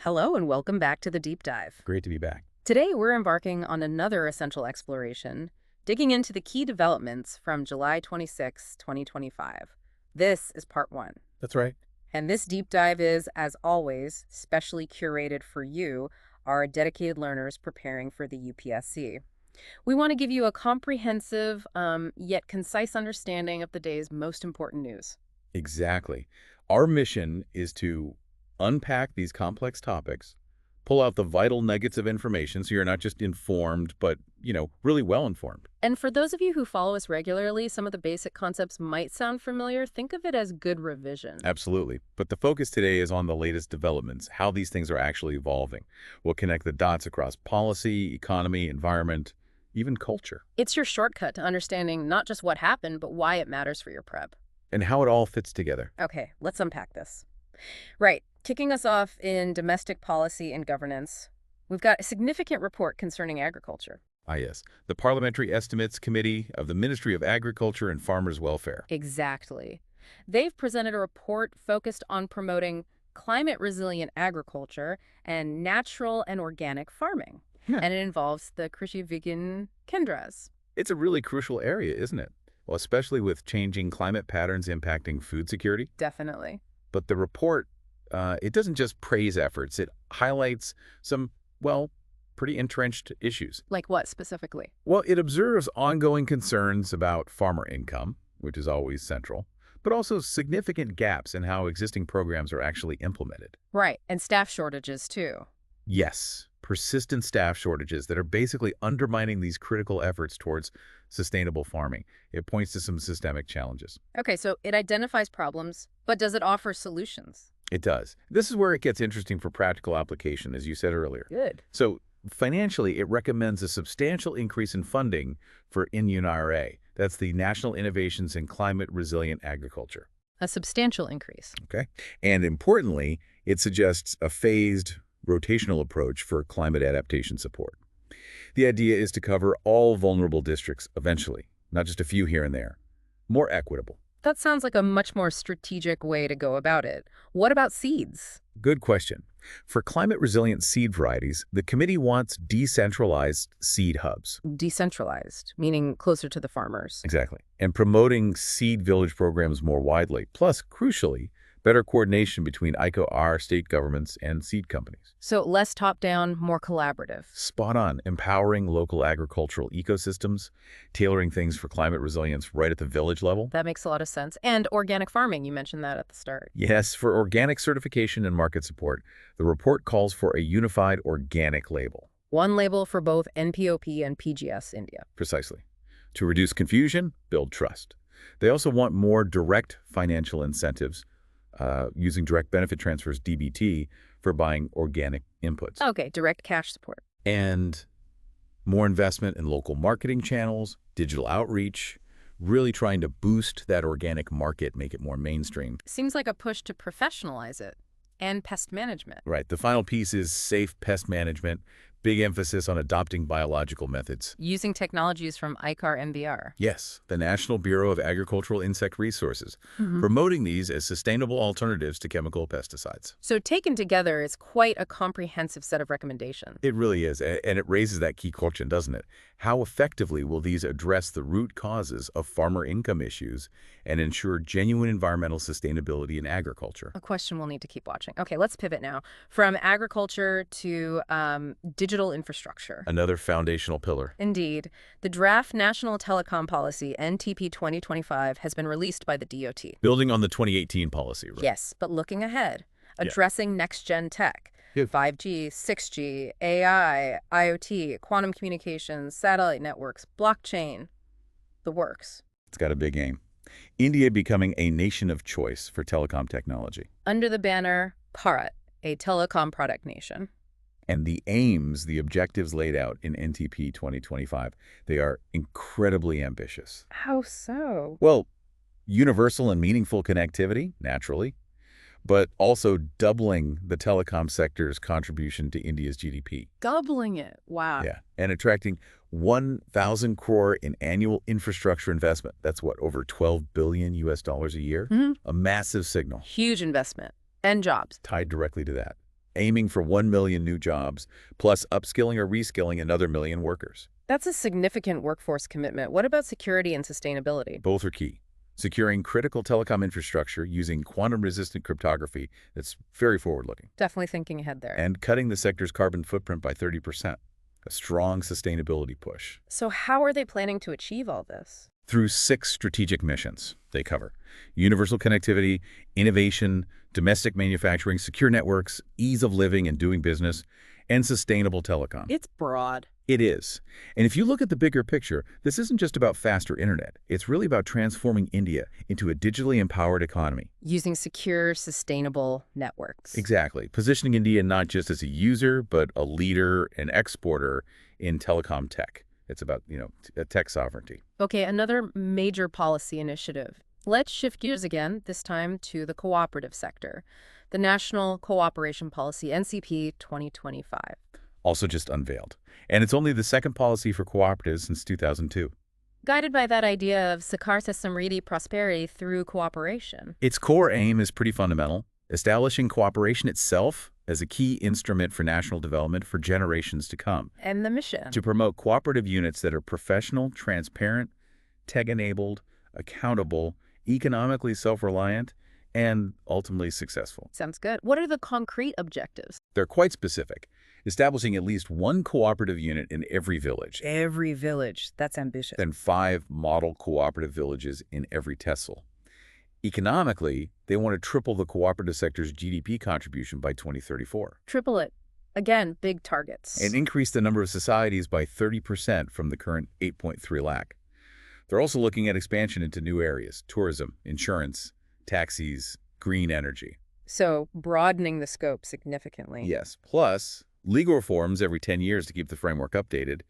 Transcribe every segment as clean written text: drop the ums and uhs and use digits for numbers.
Hello and welcome back to the Deep Dive. Great to be back. Today we're embarking on another essential exploration, digging into the key developments from July 26, 2025. This is part one. That's right. And this deep dive is, as always, specially curated for you, our dedicated learners preparing for the UPSC. We want to give you a comprehensive, yet concise understanding of the day's most important news. Exactly. Our mission is to unpack these complex topics, pull out the vital nuggets of information so you're not just informed, but, really well informed. And for those of you who follow us regularly, some of the basic concepts might sound familiar. Think of it as good revision. Absolutely. But the focus today is on the latest developments, how these things are actually evolving. We'll connect the dots across policy, economy, environment, even culture. It's your shortcut to understanding not just what happened, but why it matters for your prep. And how it all fits together. Okay, let's unpack this. Right, kicking us off in domestic policy and governance, we've got a significant report concerning agriculture. Ah, yes. The Parliamentary Estimates Committee of the Ministry of Agriculture and Farmers' Welfare. Exactly. They've presented a report focused on promoting climate-resilient agriculture and natural and organic farming. Yeah. And it involves the Krishi Vigyan Kendras. It's a really crucial area, isn't it? Well, especially with changing climate patterns impacting food security. Definitely. But the report, it doesn't just praise efforts. It highlights some, pretty entrenched issues. Like what specifically? Well, it observes ongoing concerns about farmer income, which is always central, but also significant gaps in how existing programs are actually implemented. Right, and staff shortages too. Yes, persistent staff shortages that are basically undermining these critical efforts towards sustainable farming. It points to some systemic challenges. Okay, so it identifies problems, but does it offer solutions? It does. This is where it gets interesting for practical application, as you said earlier. Good. So financially, it recommends a substantial increase in funding for INRA. That's the National Innovations in Climate Resilient Agriculture. A substantial increase. Okay. And importantly, it suggests a phased rotational approach for climate adaptation support. The idea is to cover all vulnerable districts eventually, not just a few here and there. More equitable. That sounds like a much more strategic way to go about it. What about seeds? Good question. For climate-resilient seed varieties, the committee wants decentralized seed hubs. Decentralized, meaning closer to the farmers. Exactly. And promoting seed village programs more widely. Plus, crucially, better coordination between ICOR, state governments, and seed companies. So less top-down, more collaborative. Spot on. Empowering local agricultural ecosystems, tailoring things for climate resilience right at the village level. That makes a lot of sense. And organic farming, you mentioned that at the start. Yes, for organic certification and market support, the report calls for a unified organic label. One label for both NPOP and PGS India. Precisely. To reduce confusion, build trust. They also want more direct financial incentives, using direct benefit transfers, DBT, for buying organic inputs. Okay, direct cash support. And more investment in local marketing channels, digital outreach, really trying to boost that organic market, make it more mainstream. Seems like a push to professionalize it. And pest management. Right. The final piece is safe pest management, big emphasis on adopting biological methods. Using technologies from ICAR MBR. Yes, the National Bureau of Agricultural Insect Resources, promoting these as sustainable alternatives to chemical pesticides. So taken together, it's quite a comprehensive set of recommendations. It really is, and it raises that key question, doesn't it? How effectively will these address the root causes of farmer income issues and ensure genuine environmental sustainability in agriculture? A question we'll need to keep watching. Okay, let's pivot now from agriculture to digital infrastructure. Another foundational pillar. Indeed. The draft National Telecom Policy, NTP 2025, has been released by the DOT. Building on the 2018 policy, right? Yes, but looking ahead, addressing next-gen tech. Yeah. 5G, 6G, AI, IoT, quantum communications, satellite networks, blockchain, the works. It's got a big aim. India becoming a nation of choice for telecom technology. Under the banner Bharat, a telecom product nation. And the aims, the objectives laid out in NTP 2025, they are incredibly ambitious. How so? Well, universal and meaningful connectivity, naturally, but also doubling the telecom sector's contribution to India's GDP. Doubling it. Wow. Yeah, and attracting 1,000 crore in annual infrastructure investment. That's what, over $12 billion a year? A massive signal. Huge investment. And jobs. Tied directly to that. aiming for 1 million new jobs, plus upskilling or reskilling another million workers. That's a significant workforce commitment. What about security and sustainability? Both are key. Securing critical telecom infrastructure using quantum-resistant cryptography that's very forward-looking. Definitely thinking ahead there. And cutting the sector's carbon footprint by 30%. A strong sustainability push. So how are they planning to achieve all this? Through 6 strategic missions they cover: universal connectivity, innovation, domestic manufacturing, secure networks, ease of living and doing business, and sustainable telecom. It's broad. It is. And if you look at the bigger picture, this isn't just about faster internet. It's really about transforming India into a digitally empowered economy. Using secure, sustainable networks. Exactly. Positioning India not just as a user, but a leader and exporter in telecom tech. It's about, tech sovereignty. Okay, another major policy initiative. Let's shift gears again, this time to the cooperative sector. The National Cooperation Policy, NCP 2025. Also just unveiled. And it's only the second policy for cooperatives since 2002. Guided by that idea of Sakarsa Samriddhi prosperity through cooperation. Its core aim is pretty fundamental: establishing cooperation itself as a key instrument for national development for generations to come. And the mission? To promote cooperative units that are professional, transparent, tech-enabled, accountable, economically self-reliant, and ultimately successful. Sounds good. What are the concrete objectives? They're quite specific, establishing at least 1 cooperative unit in every village, Every village. That's ambitious. then 5 model cooperative villages in every tehsil. Economically, they want to triple the cooperative sector's GDP contribution by 2034. Triple it. Again, big targets. And increase the number of societies by 30% from the current 8.3 lakh. They're also looking at expansion into new areas: tourism, insurance, taxis, green energy. So broadening the scope significantly. Yes, plus legal reforms every 10 years to keep the framework updated,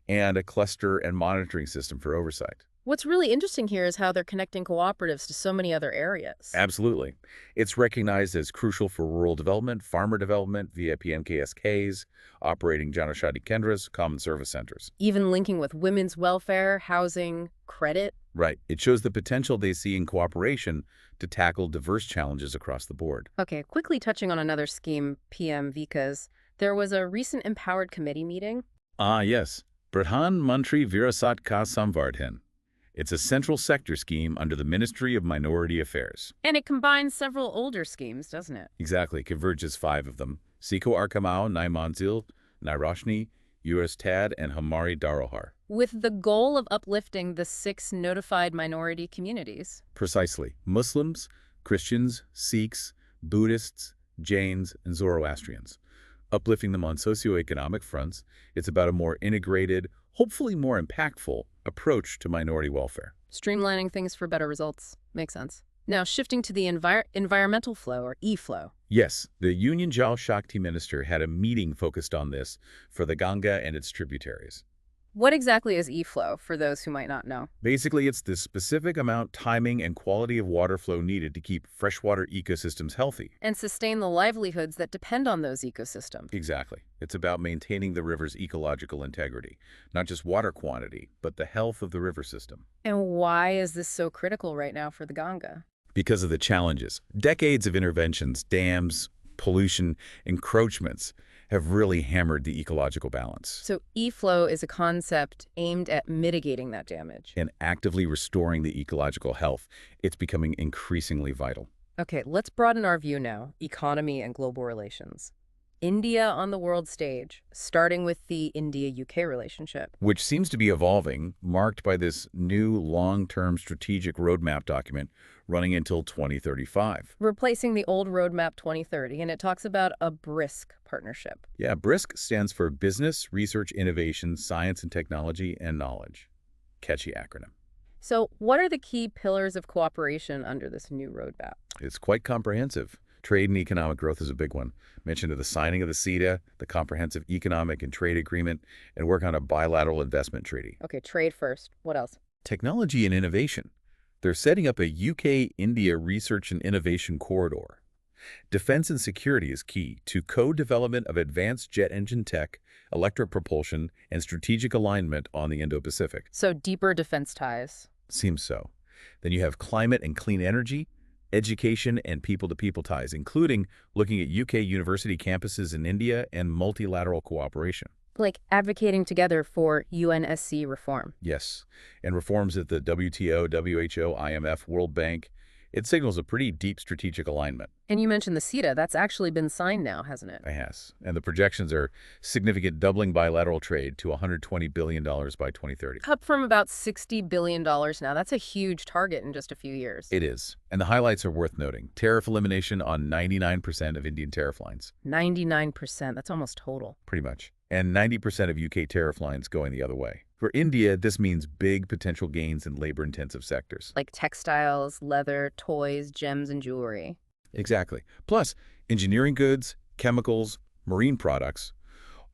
and a cluster and monitoring system for oversight. What's really interesting here is how they're connecting cooperatives to so many other areas. Absolutely. It's recognized as crucial for rural development, farmer development via PMKSKs, operating Janaushadhi Kendras, common service centers. Even linking with women's welfare, housing, credit. Right. It shows the potential they see in cooperation to tackle diverse challenges across the board. Okay, quickly touching on another scheme, PM Vikas. There was a recent Empowered Committee meeting. Ah, yes. Pradhan Mantri Virasat Ka Samvardhan. It's a central sector scheme under the Ministry of Minority Affairs. And it combines several older schemes, doesn't it? Exactly. Converges 5 of them: Siko Arkamau, Nai Manzil, Nai Roshni, US Tad, and Hamari Darohar. With the goal of uplifting the 6 notified minority communities. Precisely. Muslims, Christians, Sikhs, Buddhists, Jains, and Zoroastrians. Uplifting them on socioeconomic fronts, it's about a more integrated, hopefully more impactful, approach to minority welfare. Streamlining things for better results. Makes sense. Now, shifting to the environmental flow, or e-flow. Yes, the Union Jal Shakti minister had a meeting focused on this for the Ganga and its tributaries. What exactly is e-flow, for those who might not know? Basically, it's the specific amount, timing, and quality of water flow needed to keep freshwater ecosystems healthy. And sustain the livelihoods that depend on those ecosystems. Exactly. It's about maintaining the river's ecological integrity, not just water quantity, but the health of the river system. And why is this so critical right now for the Ganga? Because of the challenges. Decades of interventions, dams, pollution, encroachments have really hammered the ecological balance. So e-flow is a concept aimed at mitigating that damage. And actively restoring the ecological health, it's becoming increasingly vital. Okay, let's broaden our view now. Economy and global relations. India on the world stage, starting with the India-UK relationship. Which seems to be evolving, marked by this new long-term strategic roadmap document running until 2035. Replacing the old Roadmap 2030, and it talks about a BRISC partnership. Yeah, BRISC stands for Business, Research, Innovation, Science and Technology, and Knowledge. Catchy acronym. So what are the key pillars of cooperation under this new roadmap? It's quite comprehensive. Trade and economic growth is a big one. Mentioned the signing of the CETA, the Comprehensive Economic and Trade Agreement, and work on a bilateral investment treaty. Okay, trade first. What else? Technology and innovation. They're setting up a UK-India research and innovation corridor. Defense and security is key to co-development of advanced jet engine tech, electric propulsion, and strategic alignment on the Indo-Pacific. So deeper defense ties. Seems so. Then you have climate and clean energy, education and people-to-people ties, including looking at UK university campuses in India and multilateral cooperation. Like advocating together for UNSC reform. Yes, and reforms at the WTO, WHO, IMF, World Bank. It signals a pretty deep strategic alignment. And you mentioned the CETA. That's actually been signed now, hasn't it? It has. And the projections are significant, doubling bilateral trade to $120 billion by 2030. Up from about $60 billion now. That's a huge target in just a few years. It is. And the highlights are worth noting. Tariff elimination on 99% of Indian tariff lines. 99%. That's almost total. Pretty much. And 90% of UK tariff lines going the other way. For India, this means big potential gains in labor-intensive sectors. Like textiles, leather, toys, gems, and jewelry. Exactly. Plus, engineering goods, chemicals, marine products.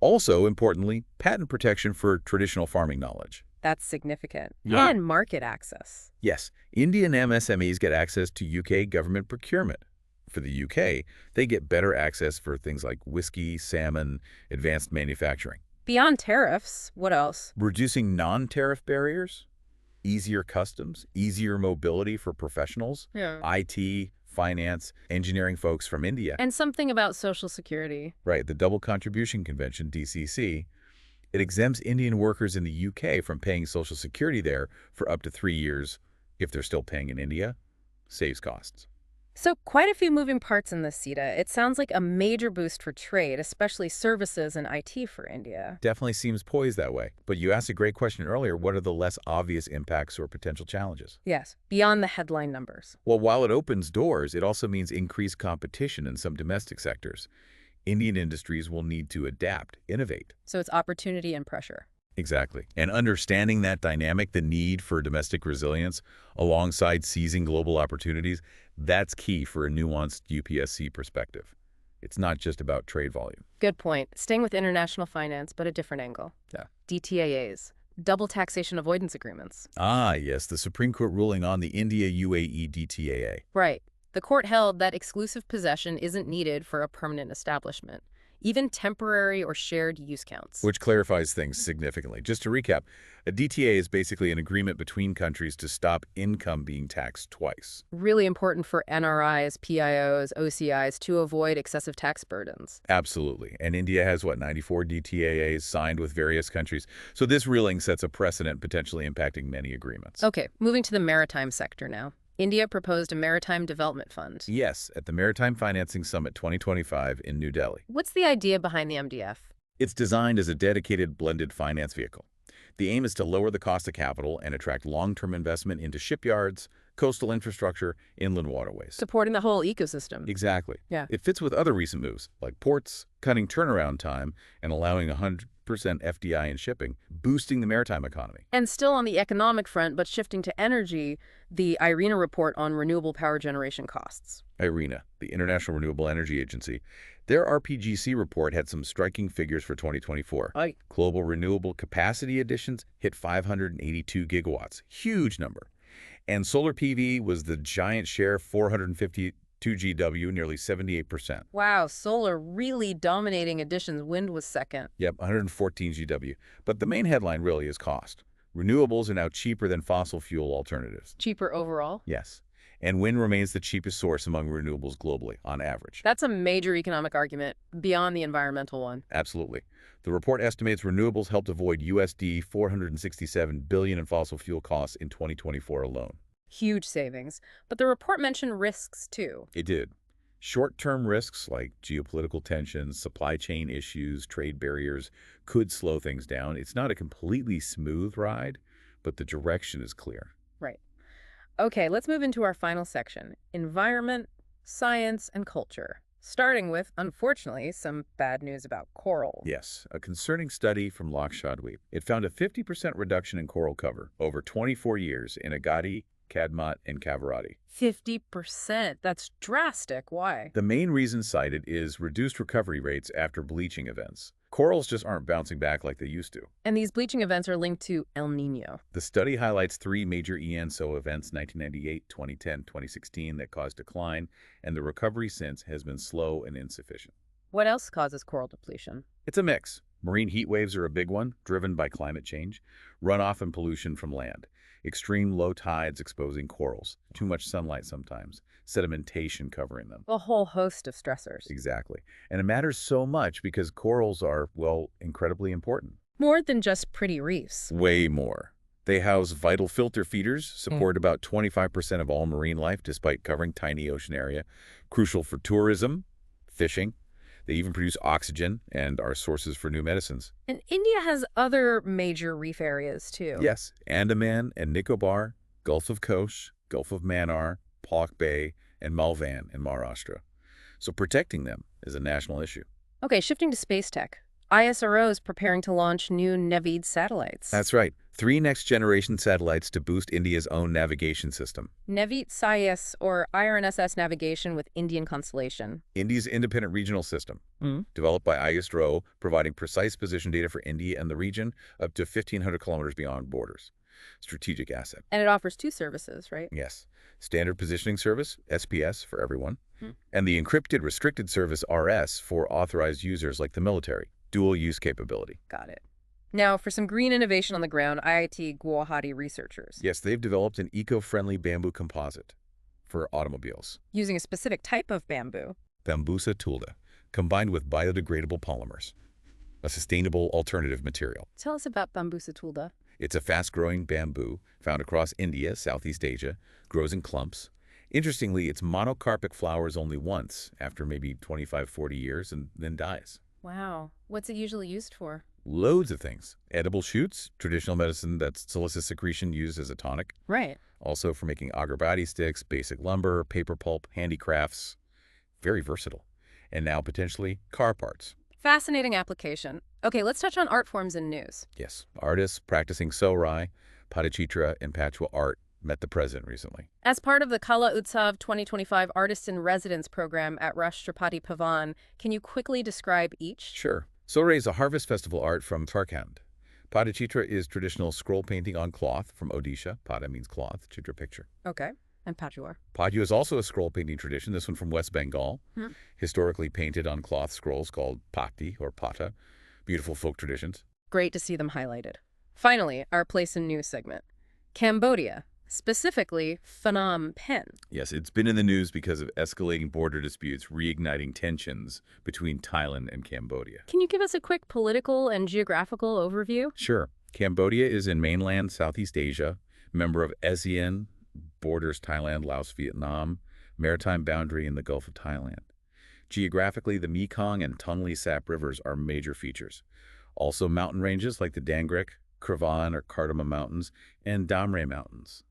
Also, importantly, patent protection for traditional farming knowledge. That's significant. Yeah. And market access. Yes, Indian MSMEs get access to UK government procurement. For the UK, they get better access for things like whiskey, salmon, advanced manufacturing. Beyond tariffs, what else? Reducing non-tariff barriers, easier customs, easier mobility for professionals, Yeah. IT, finance, engineering folks from India. And something about Social Security. Right, the Double Contribution Convention, DCC. It exempts Indian workers in the UK from paying Social Security there for up to 3 years if they're still paying in India. Saves costs. So quite a few moving parts in this CETA. It sounds like a major boost for trade, especially services and IT for India. Definitely seems poised that way. But you asked a great question earlier. What are the less obvious impacts or potential challenges? Yes, beyond the headline numbers. Well, while it opens doors, it also means increased competition in some domestic sectors. Indian industries will need to adapt, innovate. So it's opportunity and pressure. Exactly. And understanding that dynamic, the need for domestic resilience alongside seizing global opportunities, that's key for a nuanced UPSC perspective. It's not just about trade volume. Good point. Staying with international finance, but a different angle. Yeah. DTAAs, double taxation avoidance agreements. Ah, yes, the Supreme Court ruling on the India-UAE DTAA. Right. The court held that exclusive possession isn't needed for a permanent establishment. Even temporary or shared use counts. Which clarifies things significantly. Just to recap, a DTA is basically an agreement between countries to stop income being taxed twice. Really important for NRIs, PIOs, OCIs to avoid excessive tax burdens. Absolutely. And India has, 94 DTAAs signed with various countries. So this ruling sets a precedent potentially impacting many agreements. Okay, moving to the maritime sector now. India proposed a maritime development fund. Yes, at the Maritime Financing Summit 2025 in New Delhi. What's the idea behind the MDF? It's designed as a dedicated blended finance vehicle. The aim is to lower the cost of capital and attract long-term investment into shipyards, coastal infrastructure, inland waterways. Supporting the whole ecosystem. Exactly. Yeah. It fits with other recent moves, like ports, cutting turnaround time, and allowing 100% FDI in shipping, boosting the maritime economy. And still on the economic front, but shifting to energy, the IRENA report on renewable power generation costs. IRENA, the International Renewable Energy Agency, their RPGC report had some striking figures for 2024. Global renewable capacity additions hit 582 gigawatts, huge number. And solar PV was the giant share, 452 GW, nearly 78%. Wow, solar really dominating additions. Wind was second. Yep, 114 GW. But the main headline really is cost. Renewables are now cheaper than fossil fuel alternatives. Cheaper overall? Yes. And wind remains the cheapest source among renewables globally, on average. That's a major economic argument beyond the environmental one. Absolutely. The report estimates renewables helped avoid USD $467 billion in fossil fuel costs in 2024 alone. Huge savings. But the report mentioned risks, too. It did. Short-term risks like geopolitical tensions, supply chain issues, trade barriers could slow things down. It's not a completely smooth ride, but the direction is clear. Right. Okay, let's move into our final section, environment, science, and culture. Starting with, unfortunately, some bad news about coral. Yes, a concerning study from Lakshadweep. It found a 50% reduction in coral cover over 24 years in Agatti, Kadmat, and Kavaratti. 50%. That's drastic. Why? The main reason cited is reduced recovery rates after bleaching events. Corals just aren't bouncing back like they used to. And these bleaching events are linked to El Nino. The study highlights 3 major ENSO events, 1998, 2010, 2016, that caused decline, and the recovery since has been slow and insufficient. What else causes coral depletion? It's a mix. Marine heat waves are a big one, driven by climate change, runoff and pollution from land. Extreme low tides exposing corals, too much sunlight sometimes, sedimentation covering them. A whole host of stressors. Exactly. And it matters so much because corals are, well, incredibly important. More than just pretty reefs. Way more. They house vital filter feeders, Mm. support about 25% of all marine life despite covering tiny ocean area, crucial for tourism, fishing. They even produce oxygen and are sources for new medicines. And India has other major reef areas, too. Yes, Andaman and Nicobar, Gulf of Kosh, Gulf of Mannar, Palk Bay, and Malvan in Maharashtra. So protecting them is a national issue. Okay, shifting to space tech. ISRO is preparing to launch new Navid satellites. That's right. 3 next-generation satellites to boost India's own navigation system. Navid SIS, or IRNSS navigation with Indian constellation. India's independent regional system, Mm. developed by ISRO, providing precise position data for India and the region up to 1,500 kilometers beyond borders. Strategic asset. And it offers 2 services, right? Yes. Standard Positioning Service, SPS, for everyone, Hmm. and the Encrypted Restricted Service, RS, for authorized users like the military. Dual-use capability. Got it. Now, for some green innovation on the ground, IIT Guwahati researchers. Yes, they've developed an eco-friendly bamboo composite for automobiles, Using a specific type of bamboo. Bambusa tulda, combined with biodegradable polymers, a sustainable alternative material. Tell us about Bambusa tulda. It's a fast-growing bamboo found across India, Southeast Asia, grows in clumps. Interestingly, its monocarpic flowers only once after maybe 25-40 years and then dies. Wow. What's it usually used for? Loads of things. Edible shoots, traditional medicine that's silica secretion used as a tonic. Right. Also for making agarbatti sticks, basic lumber, paper pulp, handicrafts. Very versatile. And now potentially car parts. Fascinating application. Okay, let's touch on art forms and news. Yes, artists practicing Sorai, Padachitra, and Pachwa art met the president recently. As part of the Kala Utsav 2025 Artists in Residence program at Rashtrapati Bhavan, can you quickly describe each? Sure. Sorai is a harvest festival art from Jharkhand. Padachitra is traditional scroll painting on cloth from Odisha. Pada means cloth, chitra picture. Okay. And Pachua. Paju is also a scroll painting tradition, this one from West Bengal. Hmm. Historically painted on cloth scrolls called pati or pata. Beautiful folk traditions. Great to see them highlighted. Finally, our place in news segment. Cambodia, specifically Phnom Penh. Yes, it's been in the news because of escalating border disputes, reigniting tensions between Thailand and Cambodia. Can you give us a quick political and geographical overview? Sure. Cambodia is in mainland Southeast Asia, member of ASEAN, borders Thailand, Laos, Vietnam, maritime boundary in the Gulf of Thailand. Geographically, the Mekong and Tonle Sap rivers are major features. Also mountain ranges like the Dangrek, Kravan or Cardamom Mountains, and Damre Mountains.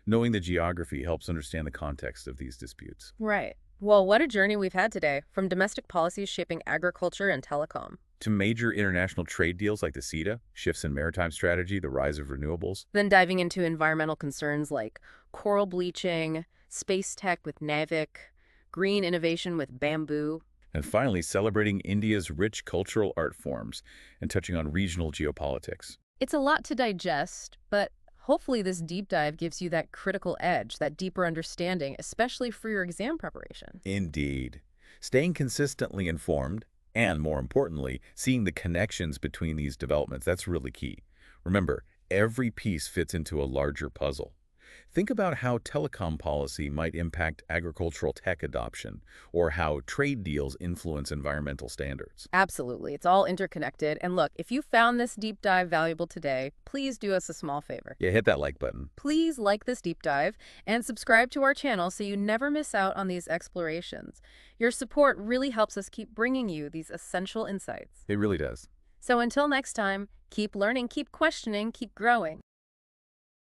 Knowing the geography helps understand the context of these disputes. Right. Well, what a journey we've had today, from domestic policies shaping agriculture and telecom. To major international trade deals like the CETA, shifts in maritime strategy, the rise of renewables. Then diving into environmental concerns like coral bleaching, space tech with Navik, green innovation with bamboo. And finally, celebrating India's rich cultural art forms and touching on regional geopolitics. It's a lot to digest, but hopefully this deep dive gives you that critical edge, that deeper understanding, especially for your exam preparation. Indeed. Staying consistently informed, and more importantly, seeing the connections between these developments, that's really key. Remember, every piece fits into a larger puzzle. Think about how telecom policy might impact agricultural tech adoption, or how trade deals influence environmental standards. Absolutely. It's all interconnected. And look, if you found this deep dive valuable today, please do us a small favor. Yeah, hit that like button. Please like this deep dive and subscribe to our channel so you never miss out on these explorations. Your support really helps us keep bringing you these essential insights. It really does. So until next time, keep learning, keep questioning, keep growing.